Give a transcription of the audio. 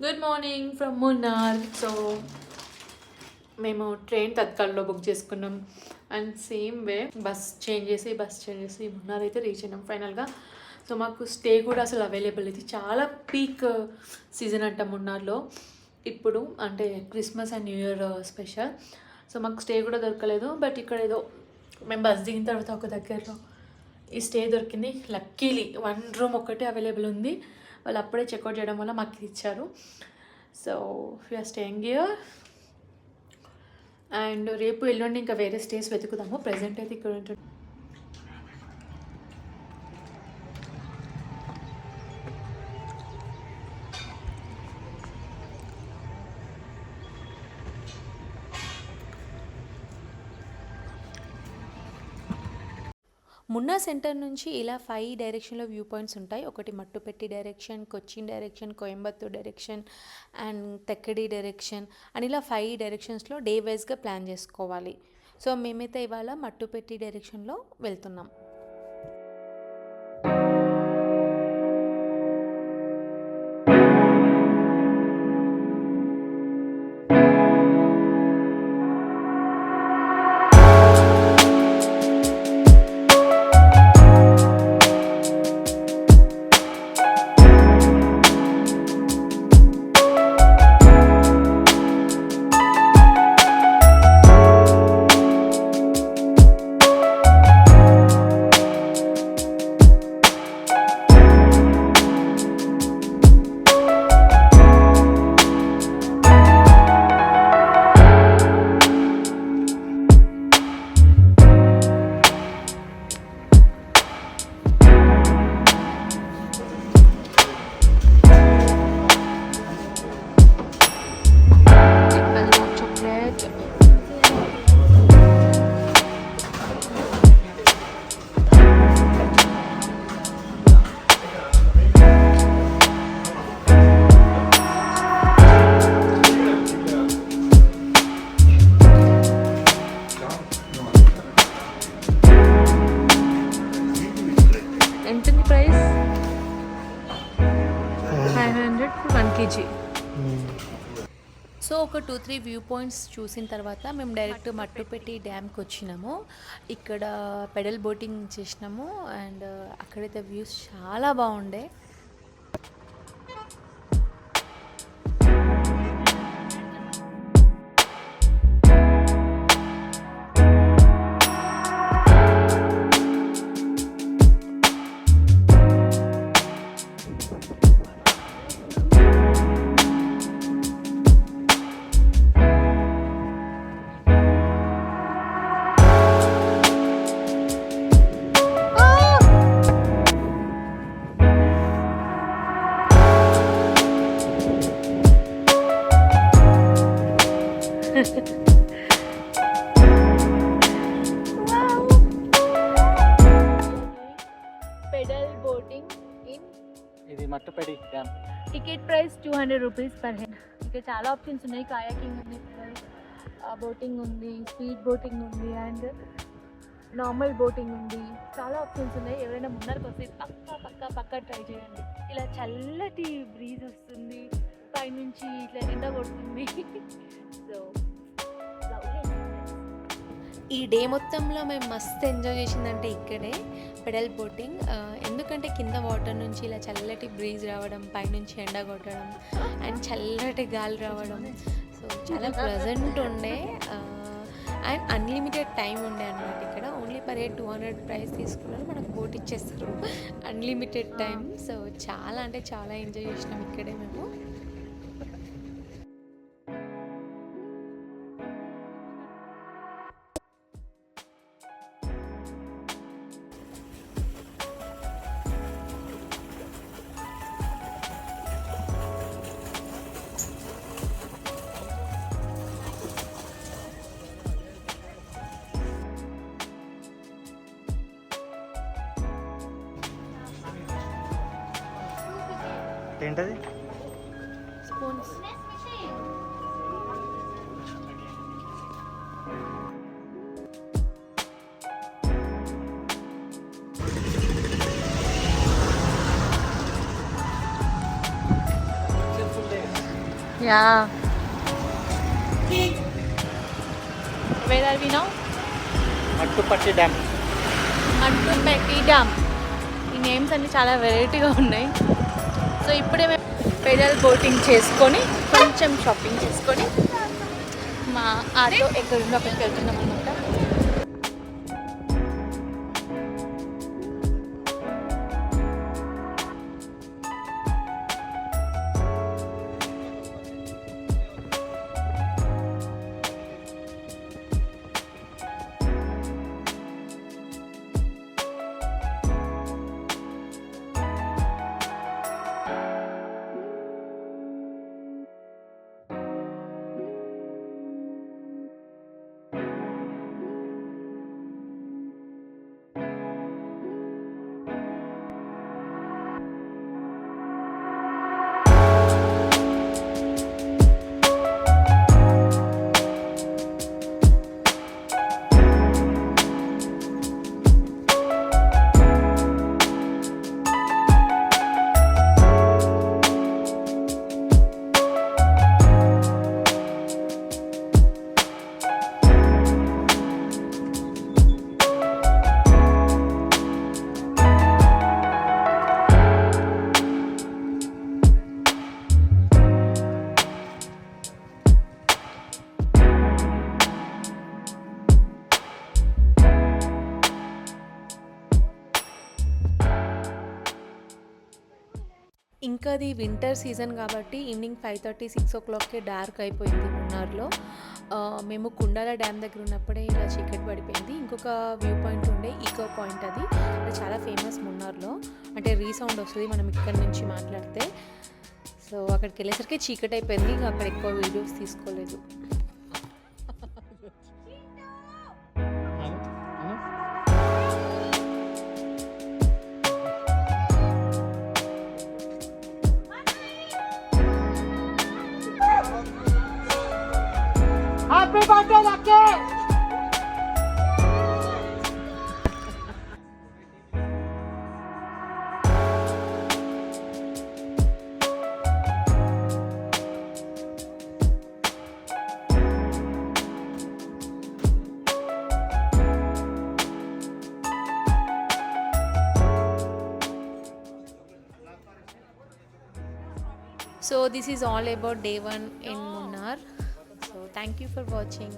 Good morning from Munnar. So మేము train తత్కాల్లో book చేసుకున్నాం and same way bus change చేసి మున్నార్ అయితే రీచ్ అయినాం ఫైనల్గా. సో మాకు స్టే కూడా అసలు అవైలబుల్ ఇది చాలా పీక్ సీజన్ అంట మున్నార్లో ఇప్పుడు, అంటే Christmas and new year special. So మాకు స్టే కూడా దొరకలేదు. బట్ ఇక్కడ ఏదో మేము బస్ దిగిన తర్వాత ఒక దగ్గరలో ఈ స్టే దొరికింది. లక్కీలీ 1 రూమ్ ఒక్కటే అవైలబుల్ ఉంది. వాళ్ళు అప్పుడే చెక్అవుట్ చేయడం వల్ల మాకు ఇచ్చారు. So we're staying here and రేపు ఎల్లుండి ఇంకా వేరే స్టేస్ వెతుకుదాము. ప్రజెంట్ అయితే ఇక్కడ ఉంటుంది. మున్నా సెంటర్ నుంచి ఇలా 5 డైరెక్షన్లో వ్యూ పాయింట్స్ ఉంటాయి. ఒకటి Mattupetty direction, Cochin direction, Coimbatore direction and Thekkady direction అని ఇలా 5 డైరెక్షన్స్లో డే వైజ్గా ప్లాన్ చేసుకోవాలి. సో మేమైతే ఇవాళ మట్టుపెట్టి డైరెక్షన్లో వెళ్తున్నాం. ఎంతుంది ప్రైస్? 500 for 1 kg. సో ఒక 2-3 వ్యూ పాయింట్స్ చూసిన తర్వాత మేము డైరెక్ట్ మట్టుపెట్టి డ్యామ్కి వచ్చినాము. ఇక్కడ పెడల్ బోటింగ్ చేసినాము అండ్ అక్కడైతే వ్యూస్ చాలా బాగుండే. పెడల్ బోటింగ్ ఇన్ ఇది Mattupetty dam. Ticket price 200 rupees per head. ఇక్కడ చాలా ఆప్షన్స్ ఉన్నాయి. కాయాకింగ్ ఉంది, బోటింగ్ ఉంది, స్పీడ్ బోటింగ్ ఉంది అండ్ నార్మల్ బోటింగ్ ఉంది. చాలా ఆప్షన్స్ ఉన్నాయి. ఎవరైనా మున్నార్కి వస్తే పక్కా ట్రై చేయండి. ఇలా చల్లటి బ్రీజ్ వస్తుంది, పైనుంచి ఇట్లా ఎండ కొడుతుంది. సో ఈ డే మొత్తంలో మేము మస్తు ఎంజాయ్ చేసిందంటే ఇక్కడే పెడల్ బోటింగ్. ఎందుకంటే కింద వాటర్ నుంచి ఇలా చల్లటి బ్రీజ్ రావడం, పైనుంచి ఎండ కొట్టడం అండ్ చల్లటి గాలి రావడం. సో చాలా ప్లెజెంట్ ఉండే అండ్ అన్లిమిటెడ్ టైం ఉండే అన్నమాట. ఇక్కడ ఓన్లీ పర్ హెడ్ 200 ప్రైస్ తీసుకున్నారు, మనకు బోట్ ఇచ్చేస్తారు అన్లిమిటెడ్ టైం. సో చాలా అంటే చాలా ఎంజాయ్ చేసినాం ఇక్కడే మేము. ఏంటది? Spoons. Yeah where are we now? Mattupetty dam. Mattupetty dam. ఈ నేమ్స్ అన్ని చాలా వెరైటీగా ఉన్నాయి. సో ఇప్పుడే మేము పెడల్ బోటింగ్ చేసుకొని కొంచెం షాపింగ్ చేసుకొని మా ఆటో ఎక్కడుందో అక్కడికి వెళ్తున్నాం అనమాట. ఇంకా అది వింటర్ సీజన్ కాబట్టి ఈవినింగ్ 5:30, 6 డార్క్ అయిపోయింది మున్నార్లో. మేము కుండాల డ్యామ్ దగ్గర ఉన్నప్పుడే ఇలా చీకటి పడిపోయింది. ఇంకొక వ్యూ పాయింట్ ఉండే ఈకో పాయింట్, అది చాలా ఫేమస్ మున్నార్లో. అంటే రీసౌండ్ వస్తుంది మనం ఇక్కడ నుంచి మాట్లాడితే. సో అక్కడికి వెళ్ళేసరికి చీకటి అయిపోయింది. ఇంకా అక్కడ ఎక్కువ వీడియోస్ తీసుకోలేదు. So this is all about day 1 in Munnar. So thank you for watching.